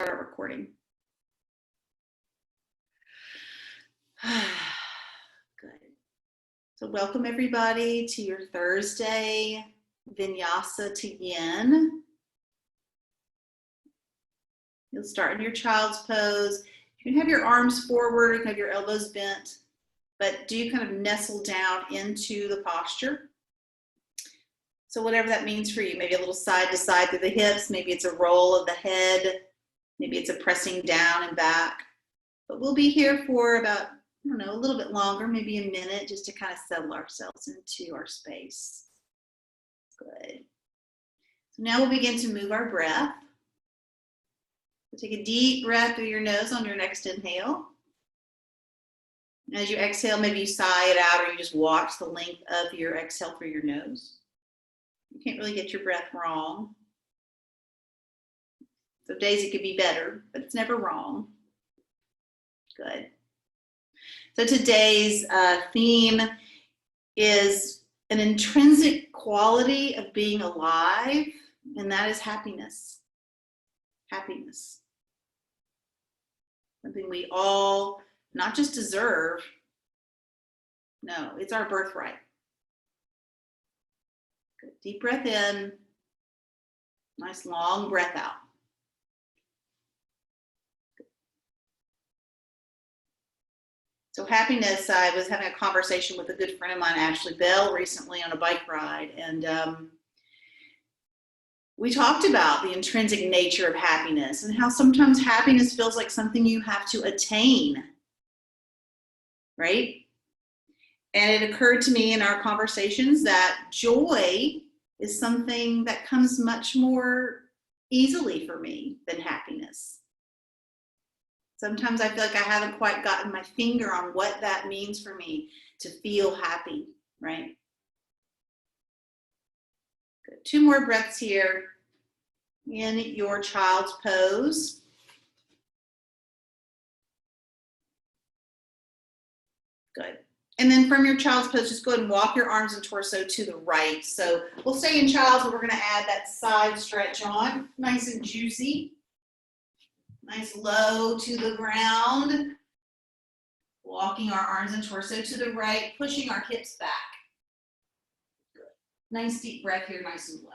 start recording. Good. So welcome everybody to your Thursday Vinyasa to Yin. You'll start in your child's pose. You can have your arms forward, you can have your elbows bent, but do kind of nestle down into the posture. So whatever that means for you, maybe a little side to side through the hips, maybe it's a roll of the head, maybe it's a pressing down and back. But we'll be here for about, I don't know, a little bit longer, maybe a minute, just to kind of settle ourselves into our space. Good. So now we'll begin to move our breath. So take a deep breath through your nose on your next inhale. As you exhale, maybe you sigh it out or you just watch the length of your exhale through your nose. You can't really get your breath wrong. Some days it could be better, but it's never wrong. Good. So today's theme is an intrinsic quality of being alive, and that is happiness. Happiness. Something we all not just deserve, no, it's our birthright. Good. Deep breath in, nice long breath out. So happiness, I was having a conversation with a good friend of mine, Ashley Bell, recently on a bike ride, and we talked about the intrinsic nature of happiness and how sometimes happiness feels like something you have to attain, right? And it occurred to me in our conversations that joy is something that comes much more easily for me than happiness. Sometimes I feel like I haven't quite gotten my finger on what that means for me to feel happy, right? Good. 2 more breaths here in your child's pose. Good. And then from your child's pose, just go ahead and walk your arms and torso to the right. So we'll stay in child's, but we're going to add that side stretch on, nice and juicy. Nice low to the ground. Walking our arms and torso to the right, pushing our hips back. Good. Nice deep breath here, nice and low.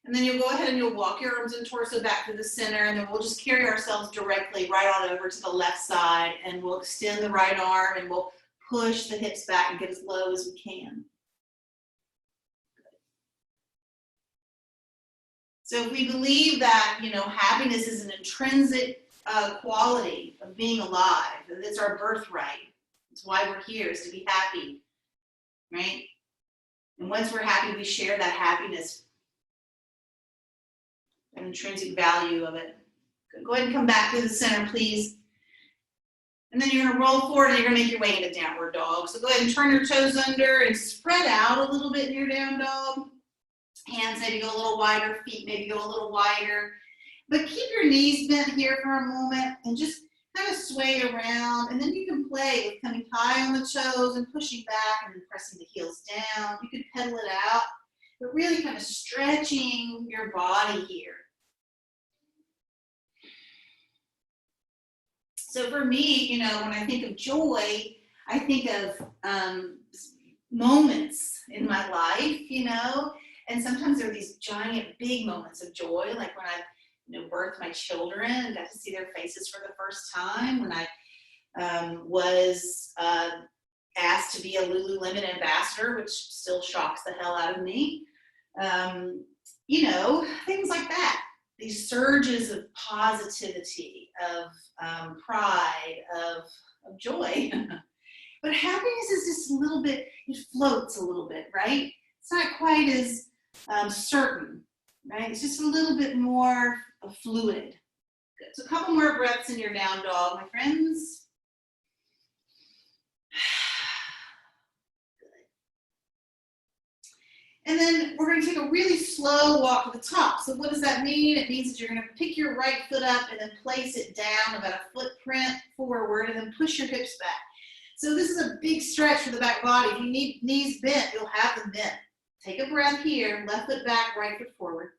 And then you'll go ahead and you'll walk your arms and torso back to the center, and then we'll just carry ourselves directly right on over to the left side, and we'll extend the right arm and we'll push the hips back and get as low as we can. So if we believe that, happiness is an intrinsic quality of being alive, that it's our birthright, it's why we're here, is to be happy, right? And once we're happy, we share that happiness, an intrinsic value of it. Go ahead and come back to the center, please. And then you're going to roll forward and you're going to make your way into downward dog. So go ahead and turn your toes under and spread out a little bit in your down dog. Hands maybe go a little wider, feet maybe go a little wider. But keep your knees bent here for a moment and just kind of sway around. And then you can play with coming high on the toes and pushing back and then pressing the heels down. You can pedal it out, but really kind of stretching your body here. So for me, when I think of joy, I think of moments in my life, and sometimes there are these giant, big moments of joy, like when I, birthed my children and got to see their faces for the first time, when I was asked to be a Lululemon ambassador, which still shocks the hell out of me. Things like that. These surges of positivity, of pride, of joy. But happiness is just a little bit, it floats a little bit, right? It's not quite as certain, right? It's just a little bit more fluid. Good. So a couple more breaths in your down dog, my friends. Good. And then we're going to take a really slow walk to the top. So what does that mean? It means that you're going to pick your right foot up and then place it down about a footprint forward and then push your hips back. So this is a big stretch for the back body. If you need knees bent, you'll have them bent. Take a breath here, left foot back, right foot forward.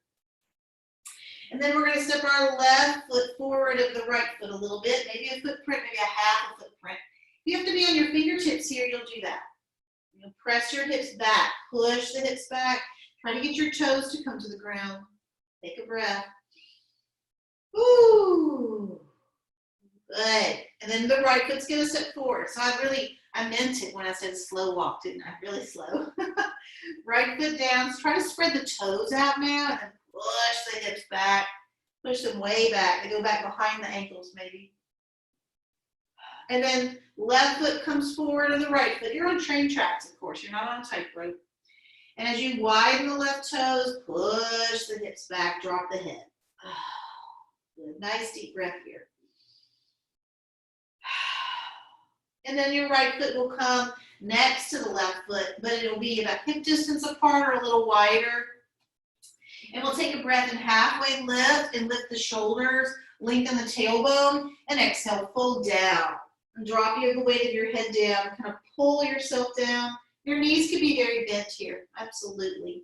And then we're going to step our left foot forward of the right foot a little bit, maybe a footprint, maybe a half a footprint. If you have to be on your fingertips here, you'll do that. You'll press your hips back, push the hips back, try to get your toes to come to the ground. Take a breath. Woo! Good. And then the right foot's going to step forward. So I meant it when I said slow walk, didn't I? Really slow. Right foot down. So try to spread the toes out now and then push the hips back. Push them way back. They go back behind the ankles maybe. And then left foot comes forward and the right foot. You're on train tracks, of course. You're not on a tightrope. And as you widen the left toes, push the hips back, drop the head. Good. Nice deep breath here. And then your right foot will come next to the left foot, but it'll be about hip distance apart or a little wider. And we'll take a breath and halfway lift and lift the shoulders, lengthen the tailbone, and exhale, fold down. And drop the weight of your head down, kind of pull yourself down. Your knees could be very bent here, absolutely.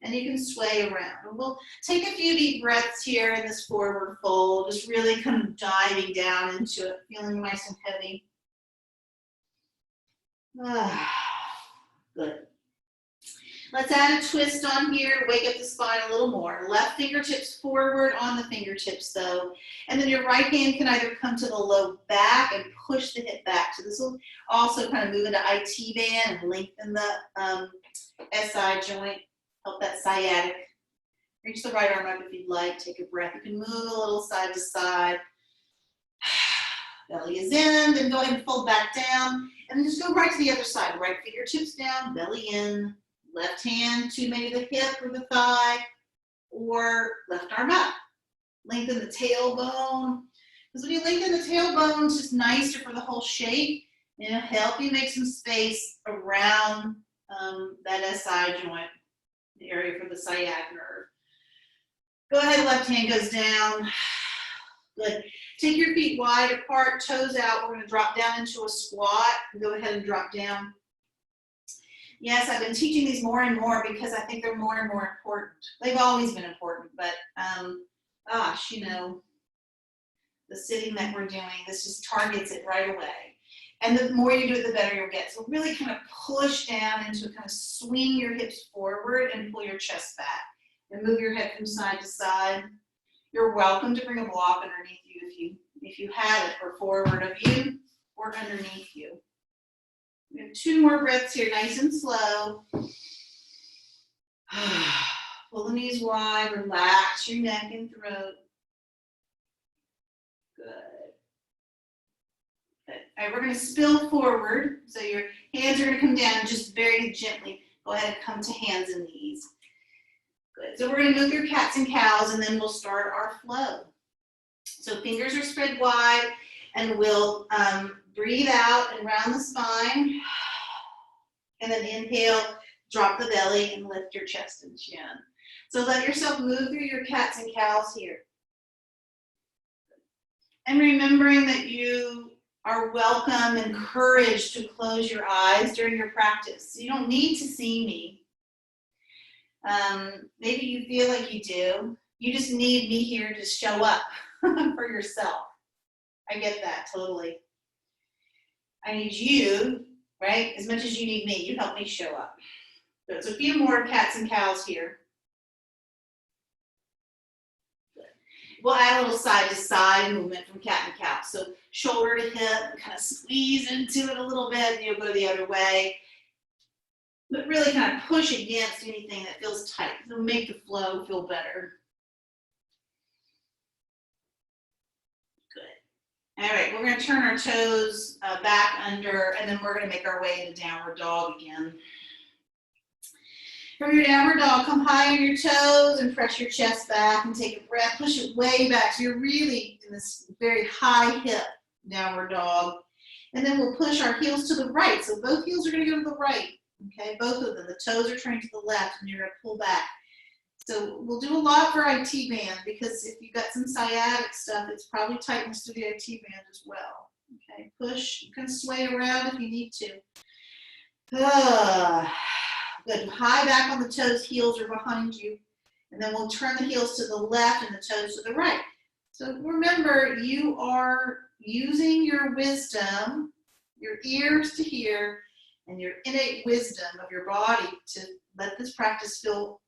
And you can sway around. And we'll take a few deep breaths here in this forward fold, just really kind of diving down into it, feeling nice and heavy. Good. Let's add a twist on here to wake up the spine a little more. Left fingertips forward on the fingertips though. And then your right hand can either come to the low back and push the hip back. So this will also kind of move into IT band and lengthen the SI joint, help that sciatic. Reach the right arm up if you'd like. Take a breath. You can move a little side to side. Belly is in, then go ahead and fold back down. And then just go right to the other side. Right fingertips down, belly in. Left hand to maybe the hip or the thigh, or left arm up. Lengthen the tailbone. Because when you lengthen the tailbone, it's just nicer for the whole shape. And it'll help you make some space around that SI joint, the area for the sciatic nerve. Go ahead, left hand goes down. Good. Take your feet wide apart, toes out. We're going to drop down into a squat. Go ahead and drop down. Yes, I've been teaching these more and more because I think they're more and more important. They've always been important, but gosh, you know, the sitting that we're doing, this just targets it right away. And the more you do it, the better you'll get. So really kind of push down into kind of swing your hips forward and pull your chest back. And move your head from side to side. You're welcome to bring a block underneath you if you have it, or forward of you or underneath you. We have 2 more breaths here, nice and slow. Pull the knees wide, relax your neck and throat. Good. Good. All right, we're going to spill forward. So your hands are going to come down just very gently. Go ahead and come to hands and knees. Good. So we're going to move your cats and cows, and then we'll start our flow. So fingers are spread wide, and we'll breathe out and round the spine. And then inhale, drop the belly, and lift your chest and chin. So let yourself move through your cats and cows here. And remembering that you are welcome, encouraged to close your eyes during your practice. You don't need to see me. Maybe you feel like you do. You just need me here to show up for yourself. I get that totally. I need you, right? As much as you need me, you help me show up. Good. So a few more cats and cows here. Good. We'll add a little side to side movement from cat and cow. So shoulder to hip, kind of squeeze into it a little bit, and you'll go the other way. But really kind of push against anything that feels tight. It'll make the flow feel better. All right, we're going to turn our toes back under, and then we're going to make our way into downward dog again. From your downward dog, come high on your toes and press your chest back and take a breath. Push it way back. So you're really in this very high hip downward dog. And then we'll push our heels to the right. So both heels are going to go to the right. Okay, both of them. The toes are trained to the left, and you're going to pull back. So we'll do a lot for IT band, because if you've got some sciatic stuff, it's probably tightness to the IT band as well. Okay, push. You can sway around if you need to. Good. High back on the toes, heels are behind you. And then we'll turn the heels to the left and the toes to the right. So remember, you are using your wisdom, your ears to hear, and your innate wisdom of your body to let this practice feel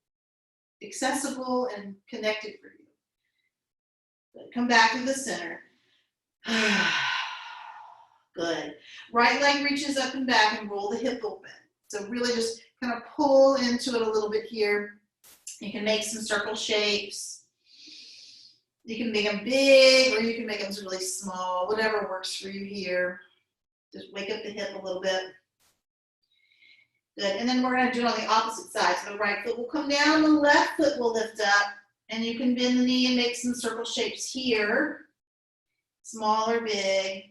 accessible and connected for you. Good. Come back to the center. Good. Right leg reaches up and back and roll the hip open. So really just kind of pull into it a little bit here. You can make some circle shapes. You can make them big or you can make them really small, whatever works for you here. Just wake up the hip a little bit. Good. And then we're going to do it on the opposite side. So the right foot will come down, the left foot will lift up, and you can bend the knee and make some circle shapes here. Small or big.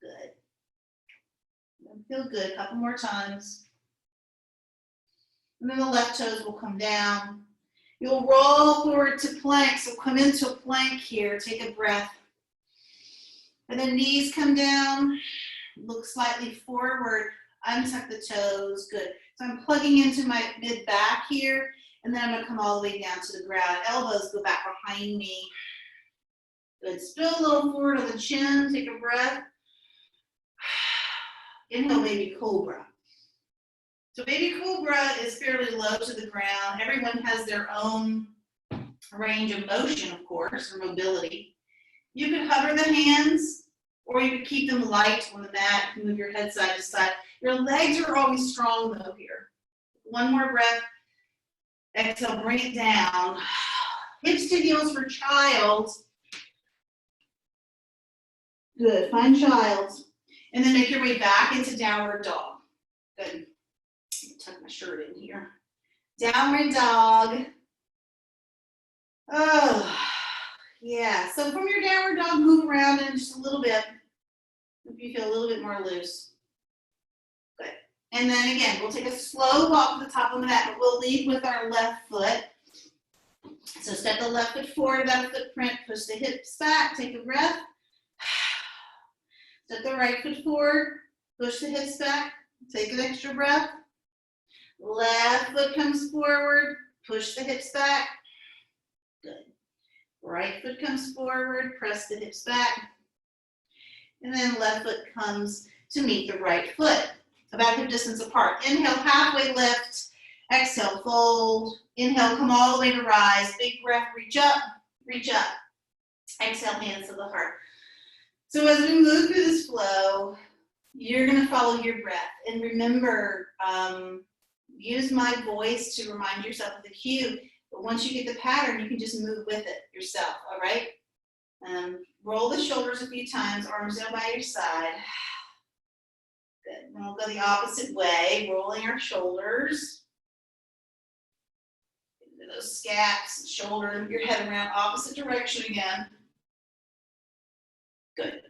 Good. Feel good. A couple more times. And then the left toes will come down. You'll roll forward to plank. So come into a plank here. Take a breath. And then knees come down. Look slightly forward. Untuck the toes. Good. So I'm plugging into my mid back here. And then I'm going to come all the way down to the ground. Elbows go back behind me. Good. Spill a little forward on the chin. Take a breath. Inhale, baby cobra. So baby cobra is fairly low to the ground. Everyone has their own range of motion, of course, or mobility. You could hover the hands, or you could keep them light on the mat. You can move your head side to side. Your legs are always strong though here. One more breath. Exhale, bring it down. Hips to heels for child. Good, find child. And then make your way back into downward dog. Good. Tuck my shirt in here. Downward dog. Oh, yeah. So from your downward dog, move around in just a little bit. If you feel a little bit more loose. Good. And then again, we'll take a slow walk to the top of the mat, but we'll lead with our left foot. So step the left foot forward about a footprint, push the hips back, take a breath. Step the right foot forward, push the hips back, take an extra breath. Left foot comes forward, push the hips back. Good. Right foot comes forward, press the hips back. And then left foot comes to meet the right foot, about hip distance apart. Inhale, halfway lift. Exhale, fold. Inhale, come all the way to rise. Big breath, reach up, reach up. Exhale, hands to the heart. So as we move through this flow, you're going to follow your breath. And remember, use my voice to remind yourself of the cue. But once you get the pattern, you can just move with it yourself, all right? Roll the shoulders a few times, arms down by your side. Good. And we'll go the opposite way, rolling our shoulders. Into those scaps, shoulder, your head around, opposite direction again. Good.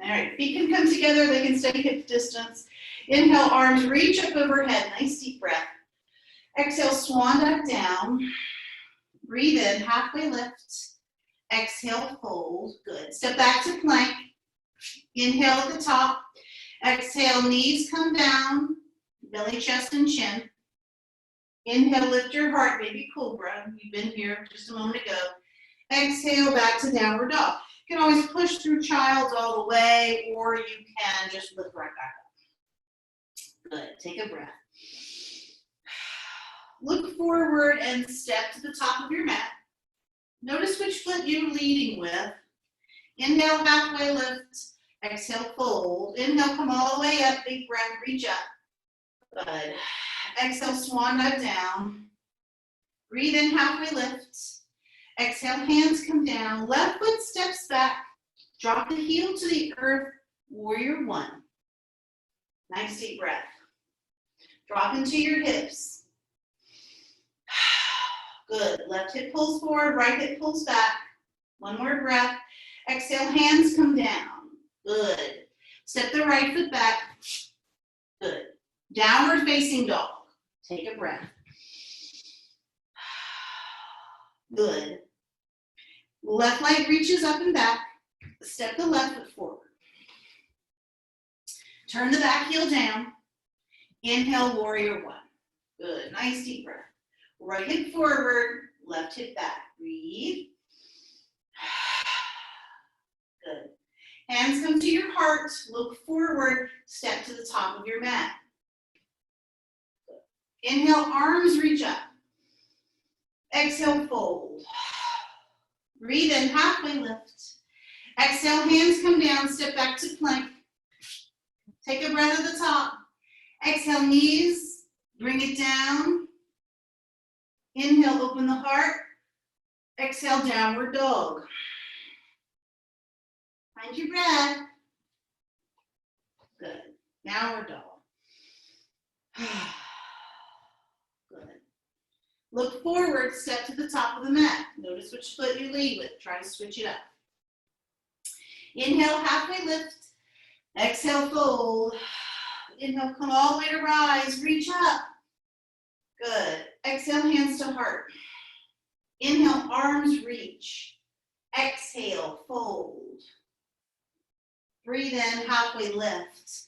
All right, feet can come together, they can stay hip distance. Inhale, arms reach up overhead, nice deep breath. Exhale, swan dive down. Breathe in, halfway lift. Exhale, fold, good. Step back to plank. Inhale at the top. Exhale, knees come down, belly, chest, and chin. Inhale, lift your heart, baby cobra. You've been here just a moment ago. Exhale, back to downward dog. You can always push through child all the way, or you can just lift right back up. Good, take a breath. Look forward and step to the top of your mat. Notice which foot you're leading with. Inhale, halfway lift. Exhale, fold. Inhale, come all the way up. Big breath, reach up. Good. Exhale, swan dive down. Breathe in, halfway lift. Exhale, hands come down. Left foot steps back. Drop the heel to the earth. Warrior one. Nice deep breath. Drop into your hips. Good. Left hip pulls forward, right hip pulls back. One more breath. Exhale, hands come down. Good. Step the right foot back. Good. Downward facing dog. Take a breath. Good. Left leg reaches up and back. Step the left foot forward. Turn the back heel down. Inhale, warrior one. Good, nice deep breath. Right hip forward, left hip back. Breathe. Good. Hands come to your heart, look forward, step to the top of your mat. Good. Inhale, arms reach up. Exhale, fold. Breathe in, halfway lift. Exhale, hands come down, step back to plank. Take a breath at the top. Exhale, knees, bring it down. Inhale, open the heart. Exhale, downward dog. Find your breath. Good. Downward dog. Good. Look forward, step to the top of the mat. Notice which foot you lead with. Try to switch it up. Inhale, halfway lift. Exhale, fold. Inhale, come all the way to rise. Reach up. Good. Exhale, hands to heart. Inhale, arms reach. Exhale, fold. Breathe in, halfway lift.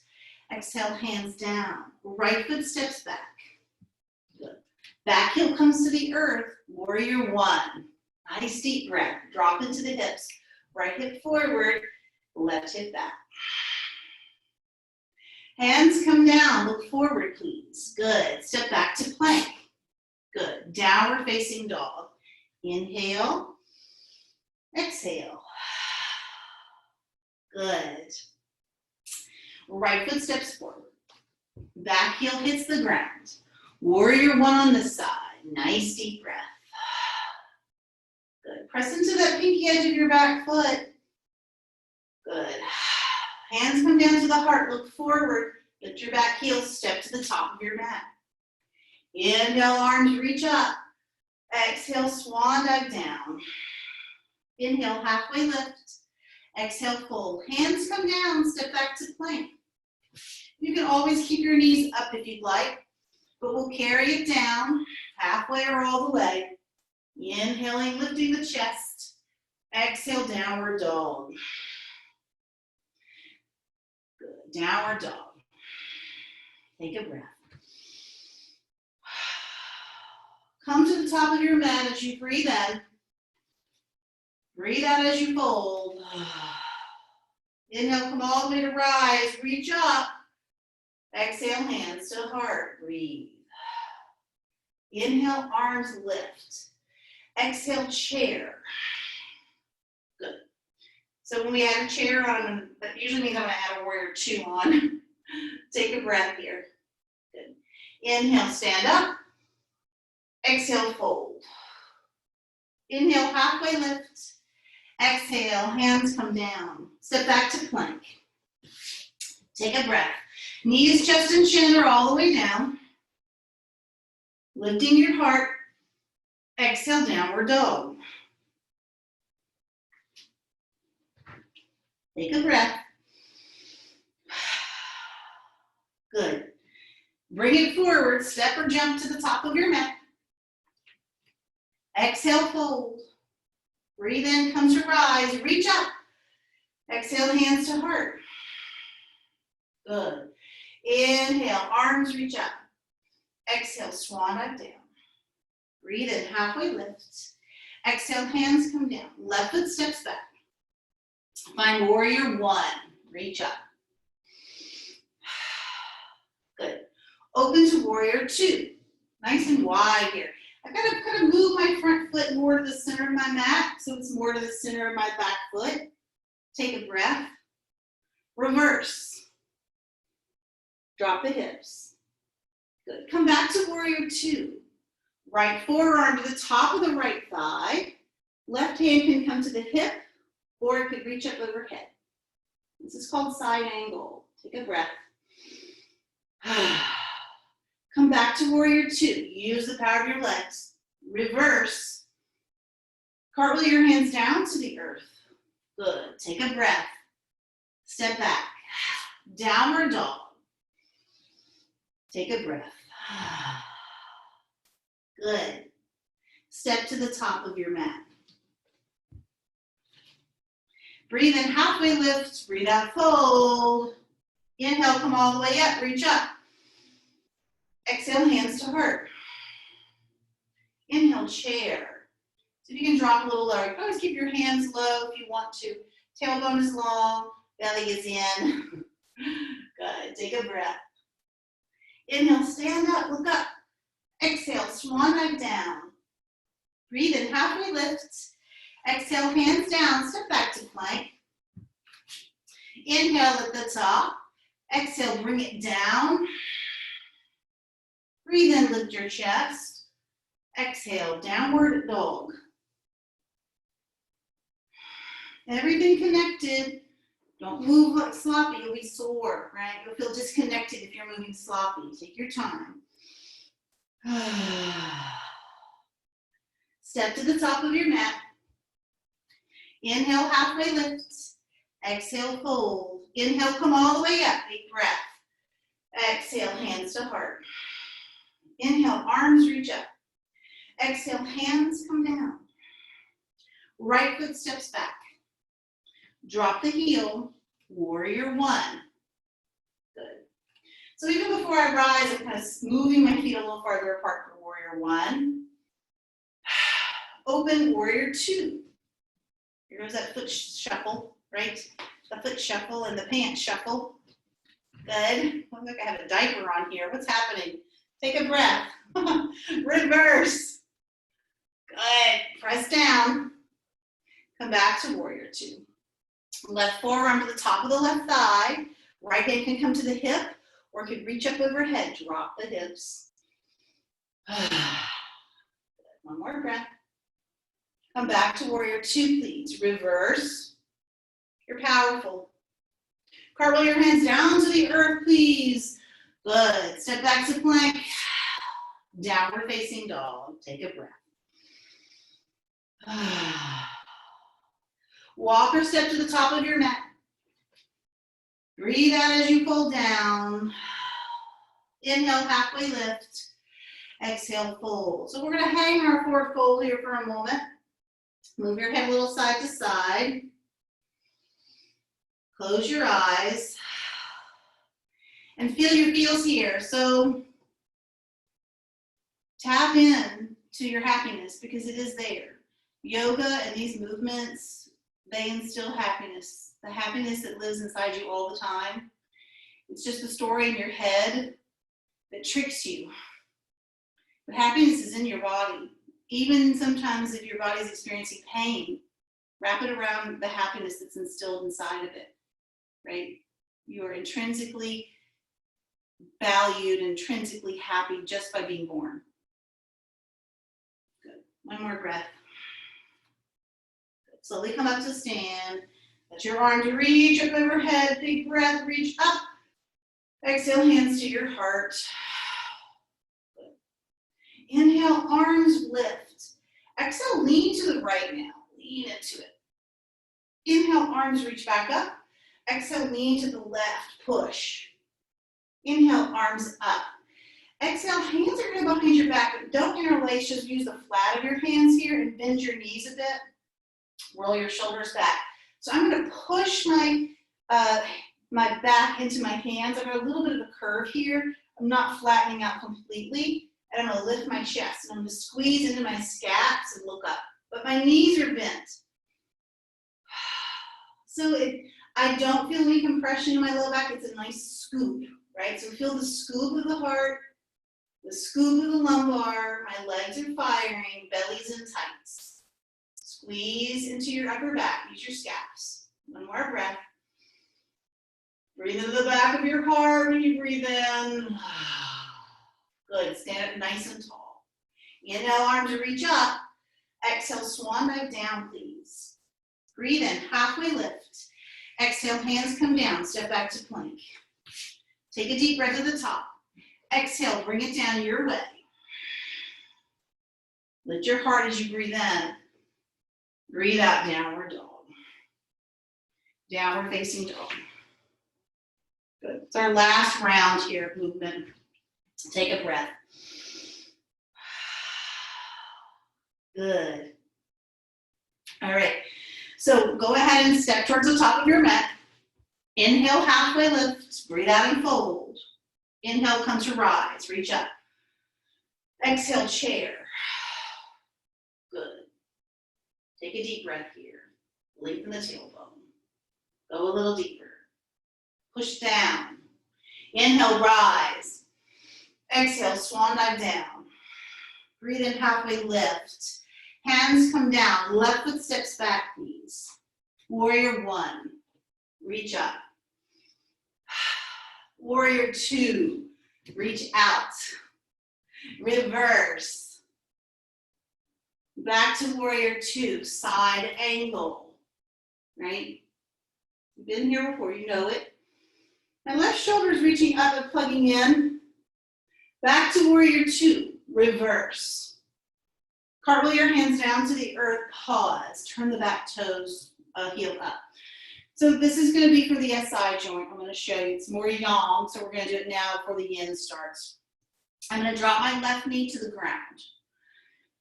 Exhale, hands down. Right foot steps back. Good. Back heel comes to the earth. Warrior one. Nice deep breath. Drop into the hips. Right hip forward. Left hip back. Hands come down. Look forward, please. Good. Step back to plank. Good. Downward facing dog. Inhale. Exhale. Good. Right foot steps forward. Back heel hits the ground. Warrior one on this side. Nice deep breath. Good. Press into that pinky edge of your back foot. Good. Hands come down to the heart. Look forward. Lift your back heel. Step to the top of your mat. Inhale, arms reach up. Exhale, swan dive down. Inhale, halfway lift. Exhale, fold. Hands come down, step back to plank. You can always keep your knees up if you'd like, but we'll carry it down, halfway or all the way. Inhaling, lifting the chest. Exhale, downward dog. Good, downward dog. Take a breath. Come to the top of your mat as you breathe in. Breathe out as you fold. Inhale, come all the way to rise. Reach up. Exhale, hands to heart. Breathe. Inhale, arms lift. Exhale, chair. Good. So when we add a chair on, that usually means I'm going to add a warrior two on. Take a breath here. Good. Inhale, stand up. Exhale, fold. Inhale, halfway lift. Exhale, hands come down. Step back to plank. Take a breath. Knees, chest, and chin are all the way down. Lifting your heart. Exhale, downward dog. Take a breath. Good. Bring it forward. Step or jump to the top of your mat. Exhale, fold. Breathe in, come to rise. Reach up. Exhale, hands to heart. Good. Inhale, arms reach up. Exhale, swan dive down. Breathe in, halfway lift. Exhale, hands come down. Left foot steps back. Find warrior one. Reach up. Good. Open to warrior two. Nice and wide here. I've got to kind of move my front foot more to the center of my mat, so it's more to the center of my back foot. Take a breath. Reverse. Drop the hips. Good. Come back to warrior two. Right forearm to the top of the right thigh. Left hand can come to the hip, or it could reach up overhead. This is called side angle. Take a breath. Come back to warrior two. Use the power of your legs. Reverse. Cartwheel your hands down to the earth. Good. Take a breath. Step back. Downward dog. Take a breath. Good. Step to the top of your mat. Breathe in, halfway lift. Breathe out, fold. Inhale, come all the way up, reach up. Exhale, hands to heart. Inhale, chair. So if you can drop a little lower, you can always keep your hands low if you want to. Tailbone is long, belly is in. Good, take a breath. Inhale, stand up, look up. Exhale, swan dive down. Breathe in, halfway lift. Exhale, hands down, step back to plank. Inhale at the top. Exhale, bring it down. Breathe in, lift your chest. Exhale, downward dog. Everything connected. Don't move like sloppy, you'll be sore, right? You'll feel disconnected if you're moving sloppy. Take your time. Step to the top of your mat. Inhale, halfway lift. Exhale, fold. Inhale, come all the way up. Big breath. Exhale, hands to heart. Inhale, arms reach up. Exhale, hands come down. Right foot steps back. Drop the heel, warrior one. Good. So even before I rise, I'm kind of moving my feet a little farther apart for warrior one. Open, warrior two. Here goes that foot shuffle, right? The foot shuffle and the pants shuffle. Good. Looks like I have a diaper on here. What's happening? Take a breath. Reverse. Good. Press down. Come back to warrior two. Left forearm to the top of the left thigh. Right hand can come to the hip or could reach up overhead. Drop the hips. One more breath. Come back to warrior two, please. Reverse. You're powerful. Cartwheel your hands down to the earth, please. Good. Step back to plank. Downward facing dog. Take a breath. Walk or step to the top of your mat. Breathe out as you pull down. Inhale, halfway lift. Exhale, fold. So we're going to hang our forward fold here for a moment. Move your head a little side to side. Close your eyes. And feel your feels here. So tap in to your happiness because it is there. Yoga and these movements, they instill happiness. The happiness that lives inside you all the time. It's just the story in your head that tricks you. But happiness is in your body. Even sometimes if your body is experiencing pain, wrap it around the happiness that's instilled inside of it, right? You are intrinsically valued, intrinsically happy just by being born. Good. One more breath. Good. Slowly come up to stand. Let your arm to reach up overhead. Big breath, reach up. Exhale, hands to your heart. Good. Inhale, arms lift. Exhale, lean to the right now. Lean into it. Inhale, arms reach back up. Exhale, lean to the left, push. Inhale, arms up. Exhale, hands are going to go behind your back, but don't interlace, just use the flat of your hands here and bend your knees a bit. Roll your shoulders back. So I'm going to push my back into my hands. I've got a little bit of a curve here. I'm not flattening out completely. And I'm going to lift my chest. And I'm going to squeeze into my scaps and look up. But my knees are bent. So I don't feel any compression in my low back. It's a nice scoop, right? So feel the scoop of the heart, the scoop of the lumbar. My legs are firing, belly's in tights. Squeeze into your upper back. Use your scaps. One more breath. Breathe into the back of your heart when you breathe in. Good. Stand up nice and tall. Inhale, arms reach up. Exhale, swan dive down, please. Breathe in, halfway lift. Exhale, hands come down. Step back to plank. Take a deep breath at the top. Exhale, bring it down your way. Lift your heart as you breathe in. Breathe out, downward dog. Downward facing dog. Good. It's our last round here of movement. Take a breath. Good. All right. So go ahead and step towards the top of your mat. Inhale, halfway lift. Breathe out and fold. Inhale, come to rise. Reach up. Exhale, chair. Good. Take a deep breath here. Lengthen the tailbone. Go a little deeper. Push down. Inhale, rise. Exhale, swan dive down. Breathe in, halfway lift. Hands come down. Left foot steps back, please. Warrior one. Reach up. Warrior two. Reach out. Reverse. Back to warrior two. Side angle. Right? You've been here before, you know it. And left shoulder is reaching up and plugging in. Back to warrior two. Reverse. Cartwheel your hands down to the earth. Pause. Turn the back toes, heel up. So this is going to be for the SI joint. I'm going to show you. It's more yang, so we're going to do it now before the yin starts. I'm going to drop my left knee to the ground.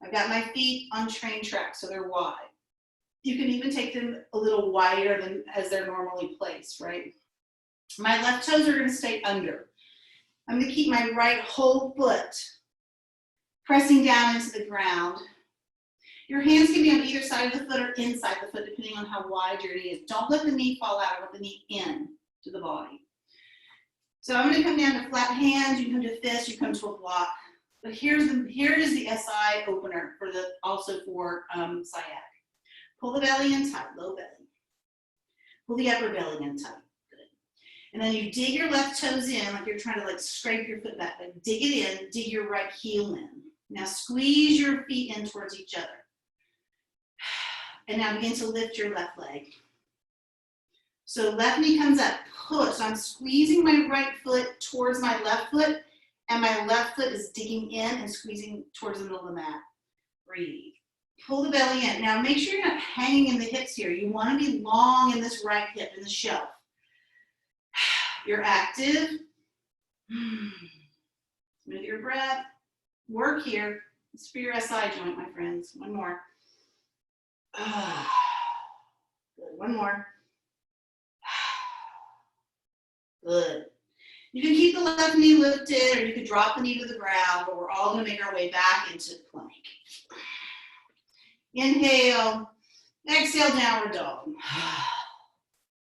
I've got my feet on train tracks, so they're wide. You can even take them a little wider than as they're normally placed, right? My left toes are going to stay under. I'm going to keep my right whole foot pressing down into the ground. Your hands can be on either side of the foot or inside the foot, depending on how wide your knee is. Don't let the knee fall out. Let the knee in to the body. So I'm going to come down to flat hands. You come to fist. You come to a block. But here is the SI opener for also for sciatic. Pull the belly in tight, low belly. Pull the upper belly in tight. Good. And then you dig your left toes in like you're trying to like scrape your foot back. Like dig it in. Dig your right heel in. Now squeeze your feet in towards each other. And now begin to lift your left leg. So left knee comes up, push. So I'm squeezing my right foot towards my left foot, and my left foot is digging in and squeezing towards the middle of the mat. Breathe. Pull the belly in. Now make sure you're not hanging in the hips here. You want to be long in this right hip, in the shelf. You're active. Smooth your breath. Work here. It's for your SI joint, my friends. One more. Good. One more. Good. You can keep the left knee lifted or you could drop the knee to the ground, but we're all going to make our way back into plank. Inhale. Exhale, downward dog.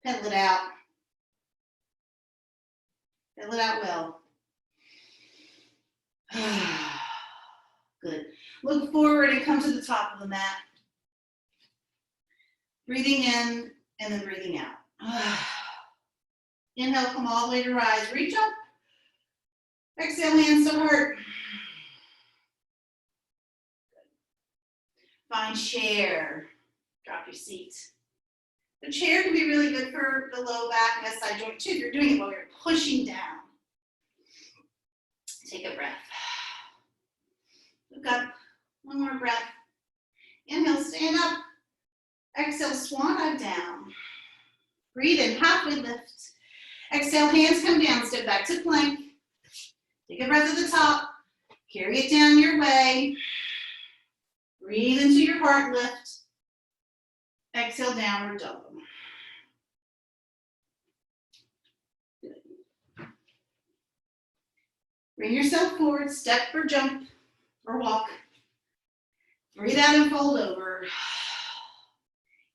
Pedal it out. Pedal it out well. Good. Look forward and come to the top of the mat. Breathing in and then breathing out. Inhale, come all the way to rise. Reach up. Exhale, hands to heart. Find chair. Drop your seat. The chair can be really good for the low back and SI joint too. You're doing it while you're pushing down. Take a breath. Look up. One more breath. Inhale, stand up. Exhale, swan dive down. Breathe in, halfway lift. Exhale, hands come down, step back to plank. Take a breath at the top. Carry it down your way. Breathe into your heart lift. Exhale, downward dog. Good. Bring yourself forward, step or jump or walk. Breathe out and fold over.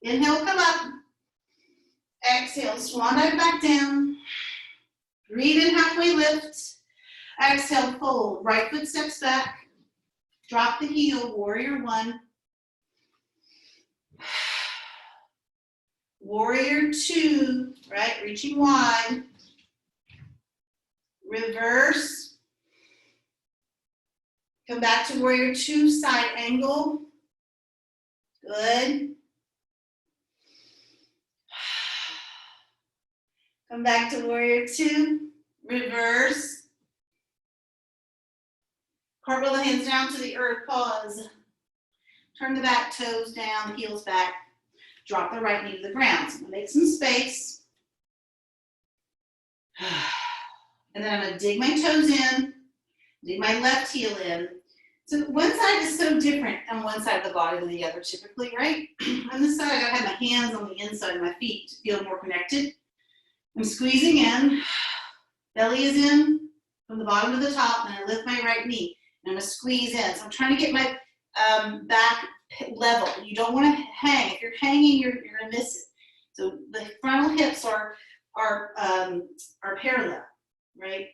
Inhale, come up. Exhale, swan dive back down. Breathe in, halfway lift. Exhale, fold. Right foot steps back. Drop the heel, warrior one. Warrior two, right? Reaching wide. Reverse. Come back to warrior two, side angle. Good. Come back to warrior two, reverse. Cartwheel the hands down to the earth, pause. Turn the back toes down, the heels back. Drop the right knee to the ground. So I'm gonna make some space. And then I'm gonna dig my toes in, dig my left heel in, So one side is so different on one side of the body than the other typically, right? On this side, I gotta have my hands on the inside of my feet to feel more connected. I'm squeezing in, belly is in from the bottom to the top, and I lift my right knee, and I'm gonna squeeze in. So I'm trying to get my back level. You don't wanna hang. If you're hanging, you're gonna miss it. So the frontal hips are parallel, right?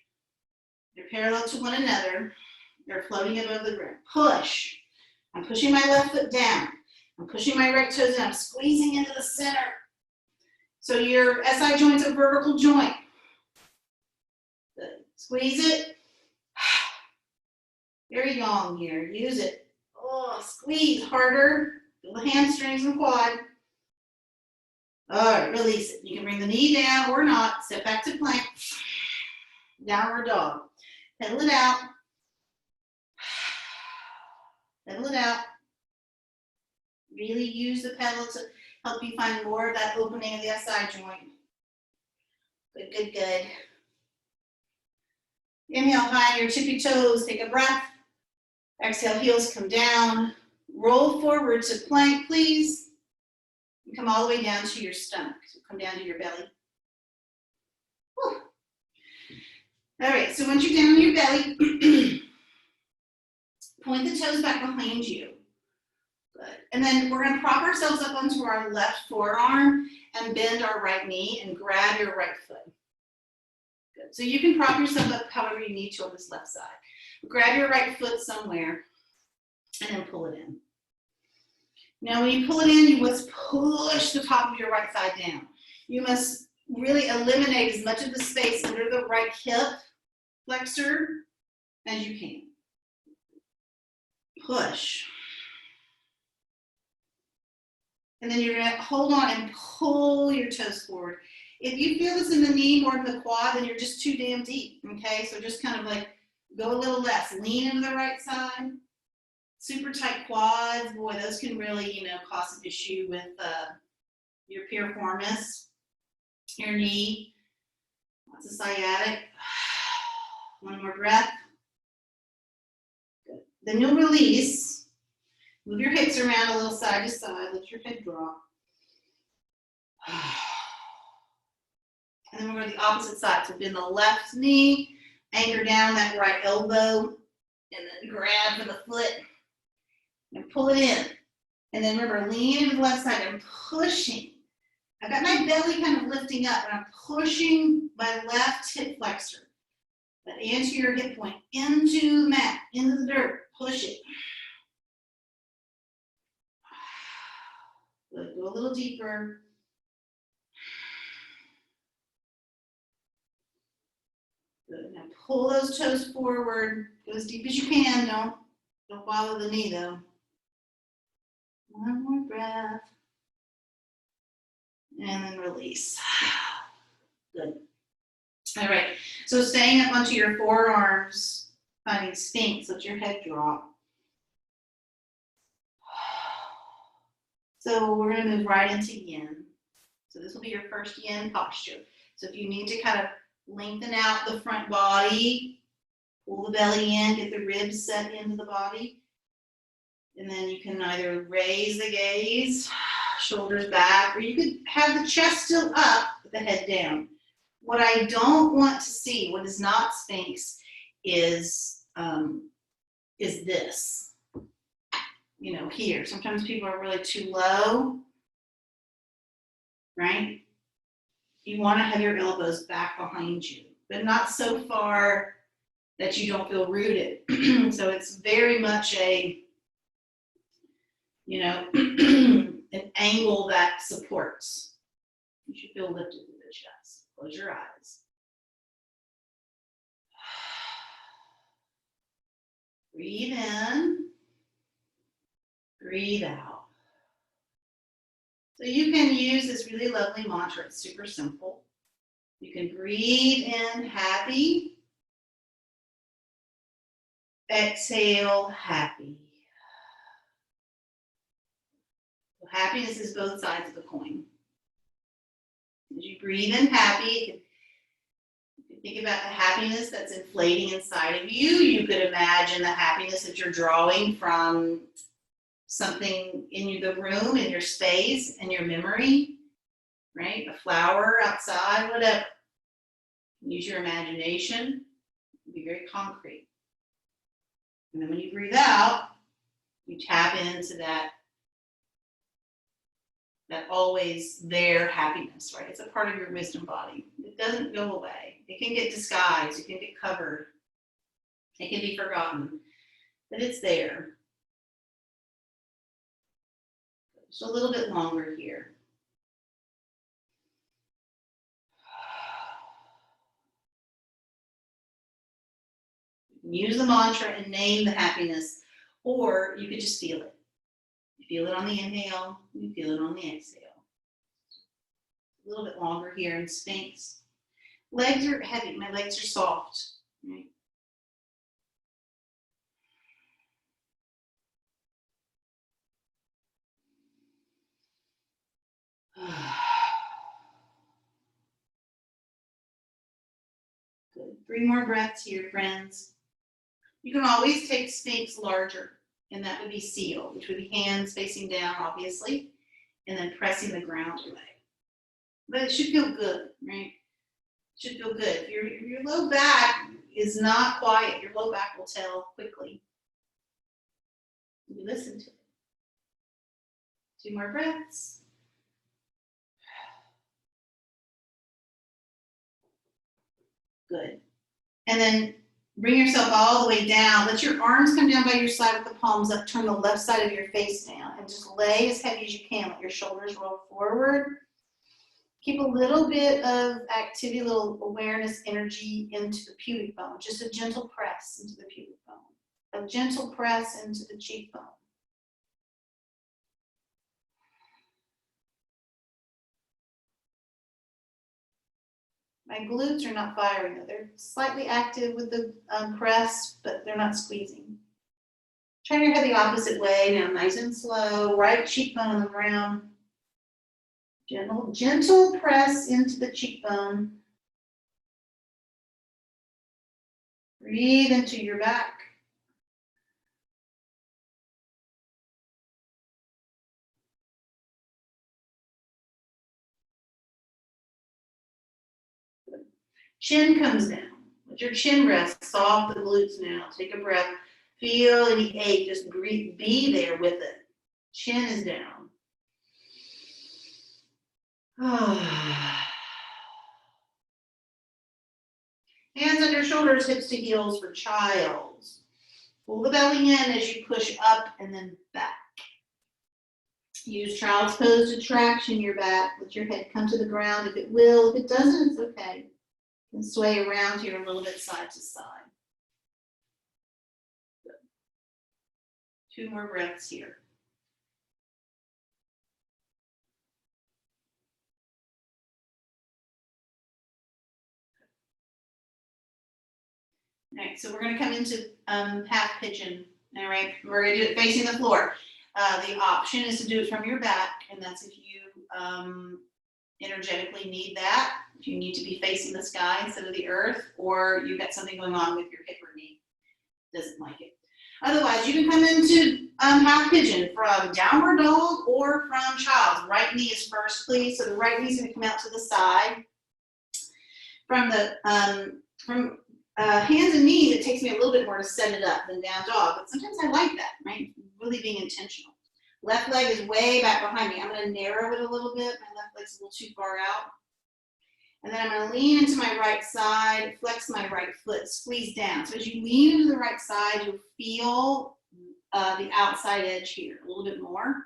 They're parallel to one another. They're floating above the ground. Push. I'm pushing my left foot down. I'm pushing my right toes in. I'm squeezing into the center. So your SI joint's a vertical joint. Good. Squeeze it. Very long here. Use it. Oh, squeeze harder. Feel the hamstrings and quad. All right, release it. You can bring the knee down or not. Step back to plank. Downward dog. Pedal it out. Pedal it out. Really use the pedal to help you find more of that opening of the SI joint. Good, good, good. Inhale high on your tippy toes. Take a breath. Exhale, heels come down. Roll forward to plank, please. And come all the way down to your stomach. So come down to your belly. Whew. All right, so once you're down on your belly, point the toes back behind you. Good. And then we're gonna prop ourselves up onto our left forearm and bend our right knee and grab your right foot. Good. So you can prop yourself up however you need to on this left side. Grab your right foot somewhere and then pull it in. Now when you pull it in, you must push the top of your right thigh down. You must really eliminate as much of the space under the right hip flexor as you can. Push. And then you're gonna hold on and pull your toes forward. If you feel this in the knee more in the quad, then you're just too damn deep, okay? So just kind of like go a little less. Lean into the right side. Super tight quads, boy, those can really, cause an issue with your piriformis, your knee. Lots of sciatic. One more breath. Good. Then you'll release. Move your hips around a little side to side. Let your head drop. And then we're going to the opposite side. So bend the left knee, anchor down that right elbow, and then grab for the foot and pull it in. And then remember, lean into the left side. I'm pushing. I've got my belly kind of lifting up, and I'm pushing my left hip flexor. That anterior hip point into the mat, into the dirt. Push it. Good. Go a little deeper. Good. Now pull those toes forward. Go as deep as you can. Don't follow the knee though. One more breath. And then release. Good. All right. So staying up onto your forearms, finding Sphinx, let your head drop. So we're going to move right into yin. So this will be your first yin posture. So if you need to kind of lengthen out the front body, pull the belly in, get the ribs set into the body. And then you can either raise the gaze, shoulders back, or you could have the chest still up, with the head down. What I don't want to see, what is not Sphinx, is this. Here. Sometimes people are really too low, right? You want to have your elbows back behind you, but not so far that you don't feel rooted. So it's very much an angle that supports. You should feel lifted through the chest. Close your eyes. Breathe in. Breathe out. So you can use this really lovely mantra. It's super simple. You can breathe in happy. Exhale happy. So happiness is both sides of the coin. As you breathe in happy, you can Think about the happiness that's inflating inside of you. You could imagine the happiness that you're drawing from something in the room, in your space, in your memory, right? A flower outside, whatever. Use your imagination. Be very concrete. And then when you breathe out, you tap into that always there happiness, right? It's a part of your wisdom body. It doesn't go away. It can get disguised. It can get covered. It can be forgotten, but it's there. Just a little bit longer here. Use the mantra and name the happiness, or you could just feel it. You feel it on the inhale, you feel it on the exhale. A little bit longer here in Sphinx. Legs are heavy, my legs are soft, right? Good. 3 more breaths here, friends. You can always take Sphinx larger, and that would be seal, which would be hands facing down, obviously, and then pressing the ground away. But it should feel good, right? It should feel good. If your low back is not quiet, your low back will tell quickly. You listen to it. 2 more breaths. Good. And then bring yourself all the way down. Let your arms come down by your side with the palms up. Turn the left side of your face down and just lay as heavy as you can. Let your shoulders roll forward. Keep a little bit of activity, a little awareness energy into the pubic bone. Just a gentle press into the pubic bone. A gentle press into the cheekbone. My glutes are not firing though. They're slightly active with the press, but they're not squeezing. Try your head the opposite way now, nice and slow. Right cheekbone on the ground. Gentle press into the cheekbone. Breathe into your back. Chin comes down. Let your chin rest. Soft the glutes now. Take a breath. Feel any ache. Just breathe. Be there with it. Chin is down. Hands under shoulders, hips to heels for child's. Pull the belly in as you push up and then back. Use child's pose to traction your back. Let your head come to the ground if it will. If it doesn't, it's okay. And sway around here a little bit side to side. Good. 2 more breaths here. All right, so we're going to come into half pigeon. All right, we're going to do it facing the floor. The option is to do it from your back, and that's if you energetically need that. If you need to be facing the sky instead of the earth, or you've got something going on with your hip or knee, doesn't like it. Otherwise, you can come into half pigeon from downward dog or from child's. Right knee is first, please. So the right knee is going to come out to the side. From the hands and knees, it takes me a little bit more to set it up than down dog, but sometimes I like that, right? Really being intentional. Left leg is way back behind me. I'm going to narrow it a little bit. My left leg's a little too far out. And then I'm going to lean into my right side, flex my right foot, squeeze down. So as you lean into the right side, you'll feel the outside edge here a little bit more.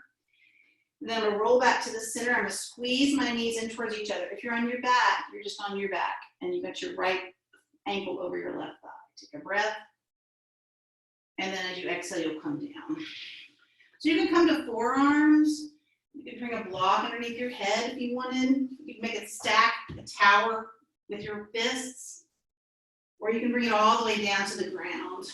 And then I'm going to roll back to the center. I'm going to squeeze my knees in towards each other. If you're on your back, you're just on your back. And you've got your right ankle over your left thigh. Take a breath. And then as you exhale, you'll come down. So you can come to forearms. You can bring a block underneath your head if you wanted. You can make a stack, a tower with your fists. Or you can bring it all the way down to the ground.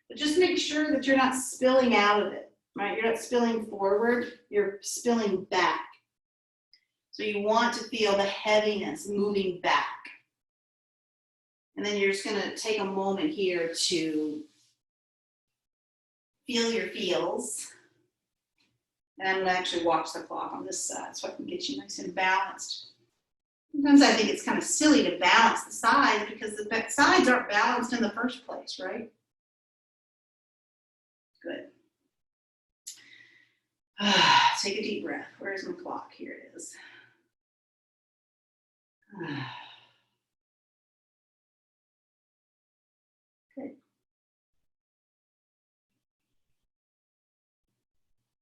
But just make sure that you're not spilling out of it, right? You're not spilling forward, you're spilling back. So you want to feel the heaviness moving back. And then you're just going to take a moment here to feel your feels. And I'm going to actually watch the clock on this side so I can get you nice and balanced. Sometimes I think it's kind of silly to balance the sides because the sides aren't balanced in the first place, right? Good. Take a deep breath. Where's my clock? Here it is. Good.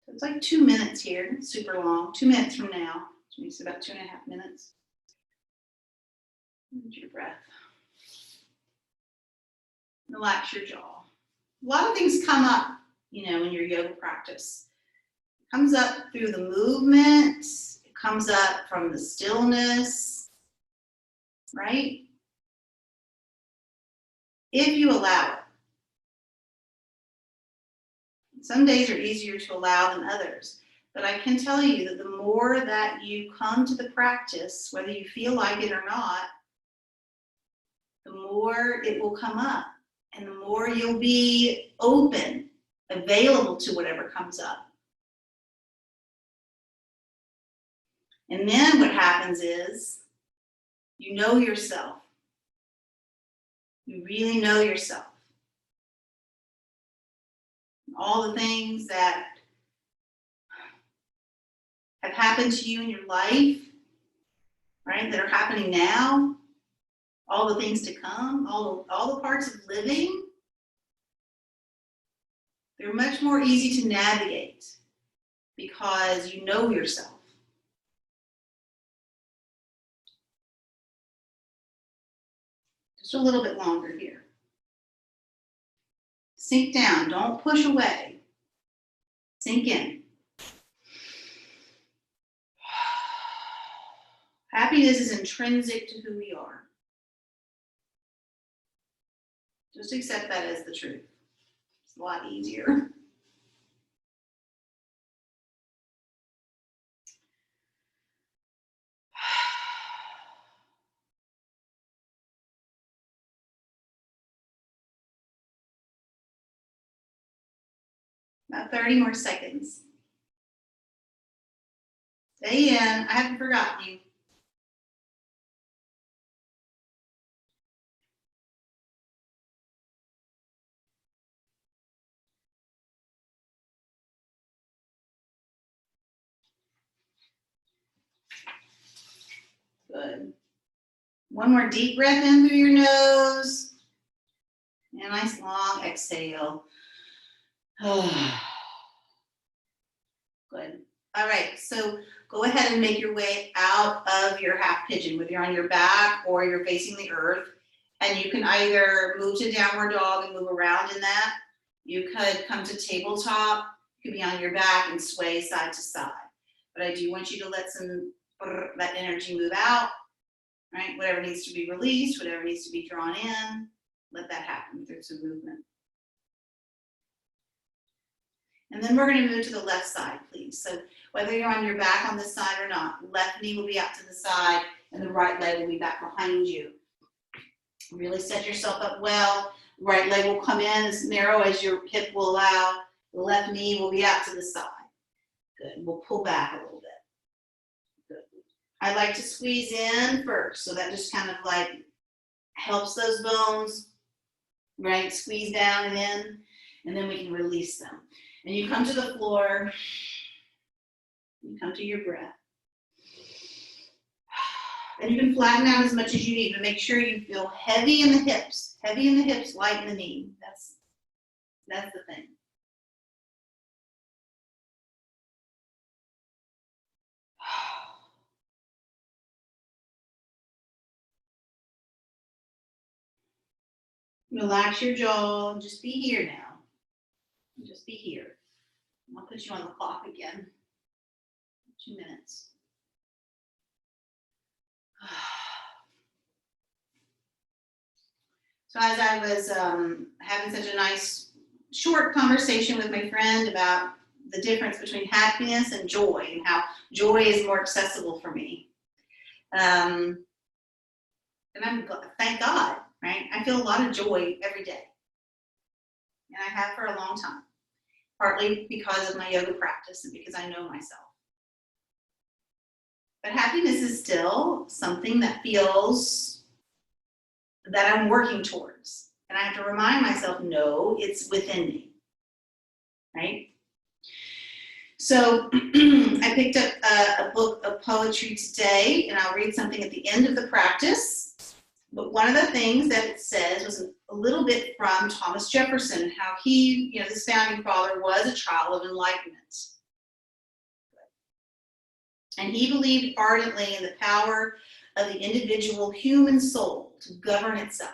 So it's like 2 minutes here. It's super long. 2 minutes from now, which makes it about 2.5 minutes. Hold your breath. Relax your jaw. A lot of things come up, you know, in your yoga practice. It comes up through the movement. It comes up from the stillness, right? If you allow it. Some days are easier to allow than others, but I can tell you that the more that you come to the practice, whether you feel like it or not, the more it will come up and the more you'll be open, available to whatever comes up. And then what happens is you know yourself. You really know yourself. All the things that have happened to you in your life, right, that are happening now, all the things to come, all the parts of living, they're much more easy to navigate because you know yourself. Just a little bit longer here. Sink down, don't push away. Sink in. Happiness is intrinsic to who we are. Just accept that as the truth. It's a lot easier. About 30 more seconds. Stay in. I haven't forgotten you. Good. One more deep breath in through your nose. And a nice long exhale. Good. All right, so go ahead and make your way out of your half pigeon, whether you're on your back or you're facing the earth. And you can either move to downward dog and move around in that. You could come to tabletop. You could be on your back and sway side to side. But I do want you to let that energy move out, right? Whatever needs to be released, whatever needs to be drawn in, let that happen through some movement. And then we're going to move to the left side, please. So whether you're on your back on this side or not, left knee will be out to the side and the right leg will be back behind you. Really set yourself up well. Right leg will come in as narrow as your hip will allow. The left knee will be out to the side. Good. We'll pull back a little bit. Good. I like to squeeze in first, so that just kind of like helps those bones, right? Squeeze down and in, and then we can release them. And you come to the floor, you come to your breath. And you can flatten out as much as you need, but make sure you feel heavy in the hips. Heavy in the hips, light in the knee. That's the thing. Relax your jaw. Just be here now. Just be here. I'll put you on the clock again. 2 minutes. So as I was having such a nice short conversation with my friend about the difference between happiness and joy and how joy is more accessible for me. And thank God, right? I feel a lot of joy every day. And I have for a long time, partly because of my yoga practice and because I know myself. But happiness is still something that feels that I'm working towards. And I have to remind myself, no, it's within me, right? So I picked up a book of poetry today, and I'll read something at the end of the practice. But one of the things that it says was a little bit from Thomas Jefferson, how he, this founding father was a child of enlightenment. And he believed ardently in the power of the individual human soul to govern itself.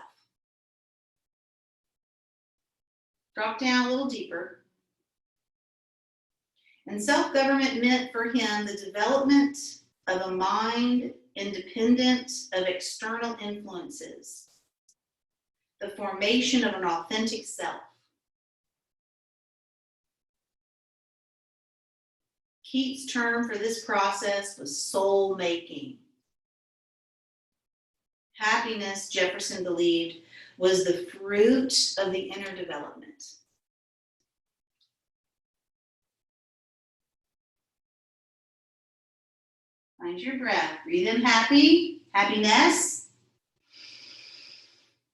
Drop down a little deeper. And self-government meant for him the development of a mind independent of external influences, the formation of an authentic self. Keats' term for this process was soul making. Happiness, Jefferson believed, was the fruit of the inner development. Find your breath. Breathe in happiness.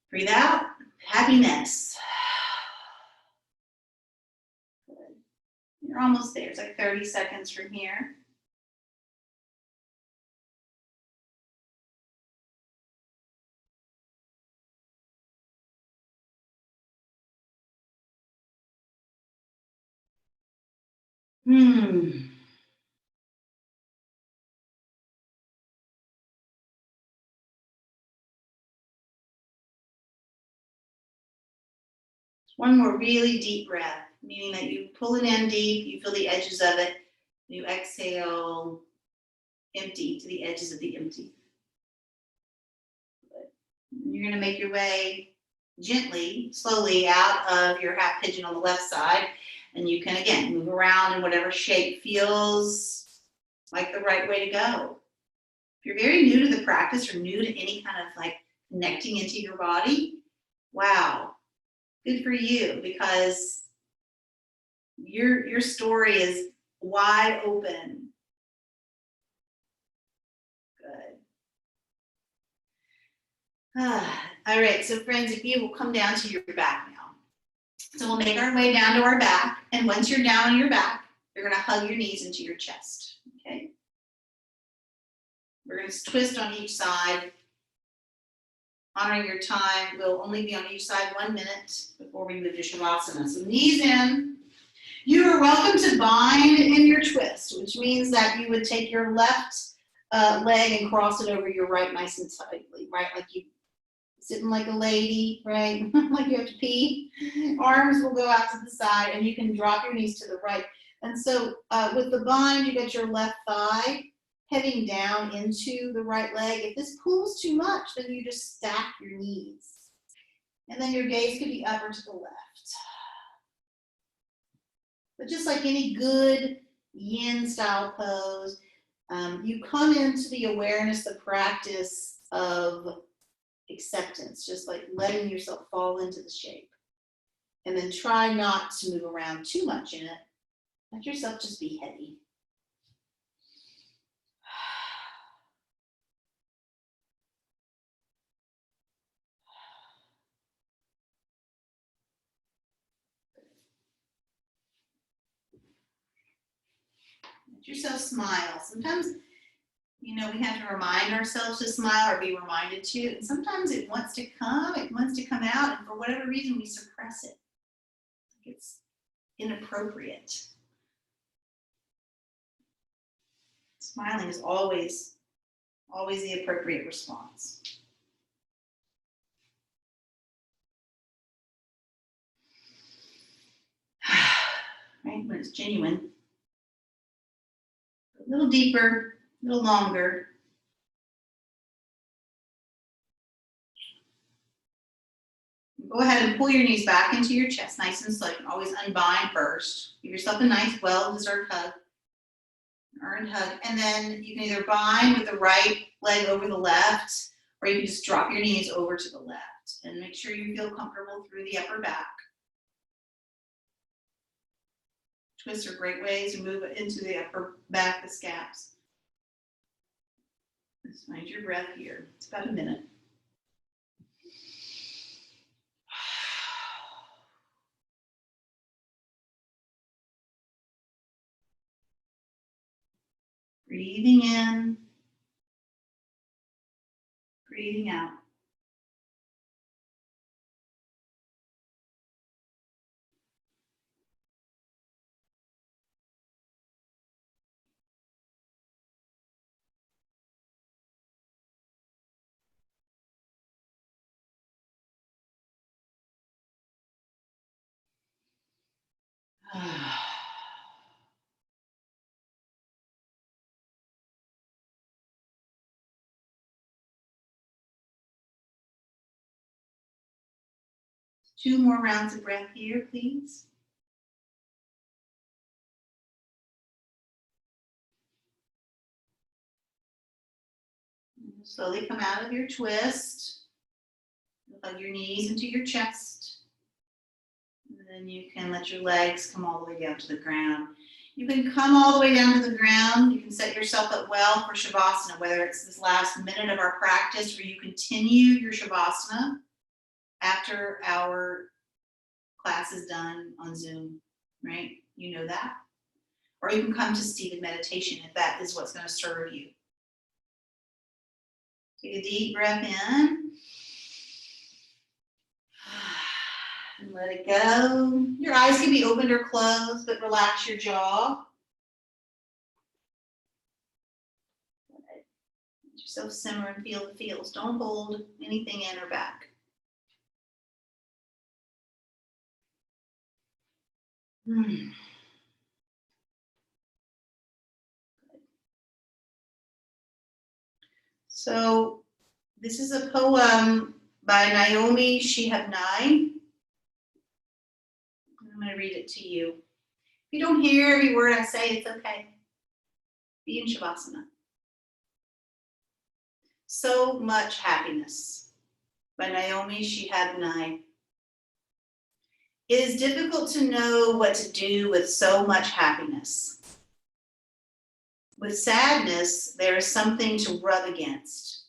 Breathe out, happiness. Good. You're almost there. It's like 30 seconds from here. One more really deep breath, meaning that you pull it in deep, you feel the edges of it, you exhale, empty to the edges of the empty. Good. You're going to make your way gently, slowly out of your half pigeon on the left side, and you can, again, move around in whatever shape feels like the right way to go. If you're very new to the practice or new to any kind of like connecting into your body, wow. Good for you, because your story is wide open. Good. All right, so friends, if you will come down to your back now. So we'll make our way down to our back, and once you're down on your back, you're going to hug your knees into your chest, okay? We're going to twist on each side. Honoring your time, we'll only be on each side 1 minute before we move to Shavasana. So knees in. You are welcome to bind in your twist, which means that you would take your left leg and cross it over your right nice and tightly, right? Like you sitting like a lady, right? Like you have to pee. Arms will go out to the side, and you can drop your knees to the right. And so with the bind, you got your left thigh heading down into the right leg. If this pulls too much, then you just stack your knees. And then your gaze could be up or to the left. But just like any good yin style pose, you come into the awareness, the practice of acceptance, just like letting yourself fall into the shape. And then try not to move around too much in it. Let yourself just be heavy. Let yourself smile. Sometimes, we have to remind ourselves to smile or be reminded to. And sometimes it wants to come out, and for whatever reason, we suppress it. It's inappropriate. Smiling is always the appropriate response. Right? When it's genuine. A little deeper, a little longer. Go ahead and pull your knees back into your chest, nice and slow. You can always unbind first. Give yourself a nice, well-deserved hug. Earned hug. And then you can either bind with the right leg over the left, or you can just drop your knees over to the left. and make sure you feel comfortable through the upper back. Twists are great ways to move into the upper back, the scaps. Just find your breath here. It's about a minute. Breathing in, breathing out. Two more rounds of breath here, please. Slowly come out of your twist. Hug your knees into your chest. And then you can let your legs come all the way down to the ground. You can come all the way down to the ground. You can set yourself up well for Shavasana, whether it's this last minute of our practice where you continue your Shavasana after our class is done on Zoom, right? You know that. Or you can come to seated meditation if that is what's going to serve you. Take a deep breath in. And let it go. Your eyes can be opened or closed, but relax your jaw. Let yourself simmer and feel the feels. Don't hold anything in or back. So this is a poem by Naomi Nye. I'm going to read it to you. If you don't hear every word I say, it's okay. Be in Shavasana. So Much Happiness by Naomi Nye. It is difficult to know what to do with so much happiness. With sadness, there is something to rub against,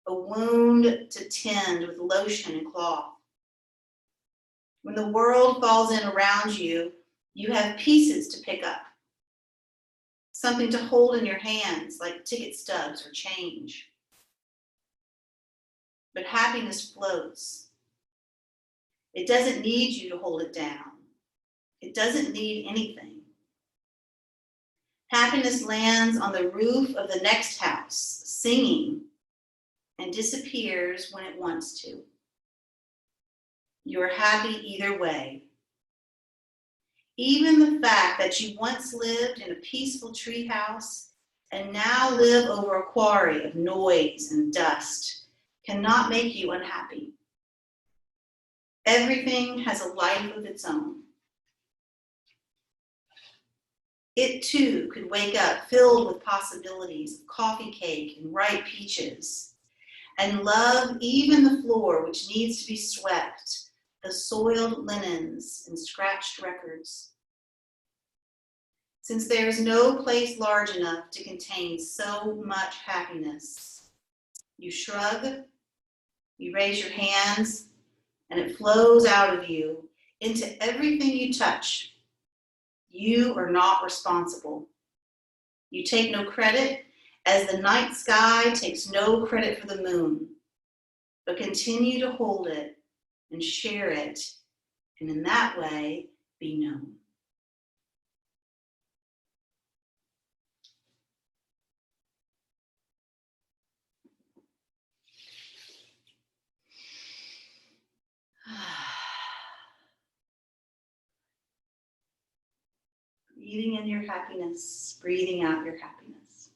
a wound to tend with lotion and cloth. When the world falls in around you, you have pieces to pick up, something to hold in your hands like ticket stubs or change. But happiness floats. It doesn't need you to hold it down. It doesn't need anything. Happiness lands on the roof of the next house, singing, and disappears when it wants to. You are happy either way. Even the fact that you once lived in a peaceful treehouse and now live over a quarry of noise and dust cannot make you unhappy. Everything has a life of its own. It too could wake up filled with possibilities of coffee cake and ripe peaches, and love even the floor which needs to be swept, the soiled linens and scratched records. Since there is no place large enough to contain so much happiness, you shrug, you raise your hands, and it flows out of you into everything you touch. You are not responsible. You take no credit, as the night sky takes no credit for the moon, but continue to hold it and share it, and in that way, be known. Breathing in your happiness, breathing out your happiness.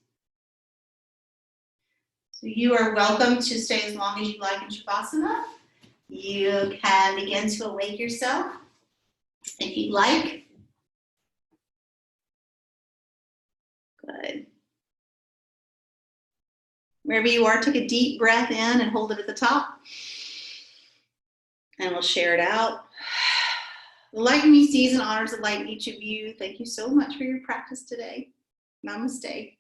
So you are welcome to stay as long as you like in Shavasana. You can begin to awake yourself if you'd like. Good. Wherever you are, take a deep breath in and hold it at the top. And we'll share it out. The light in me sees and honors the light in each of you. Thank you so much for your practice today. Namaste.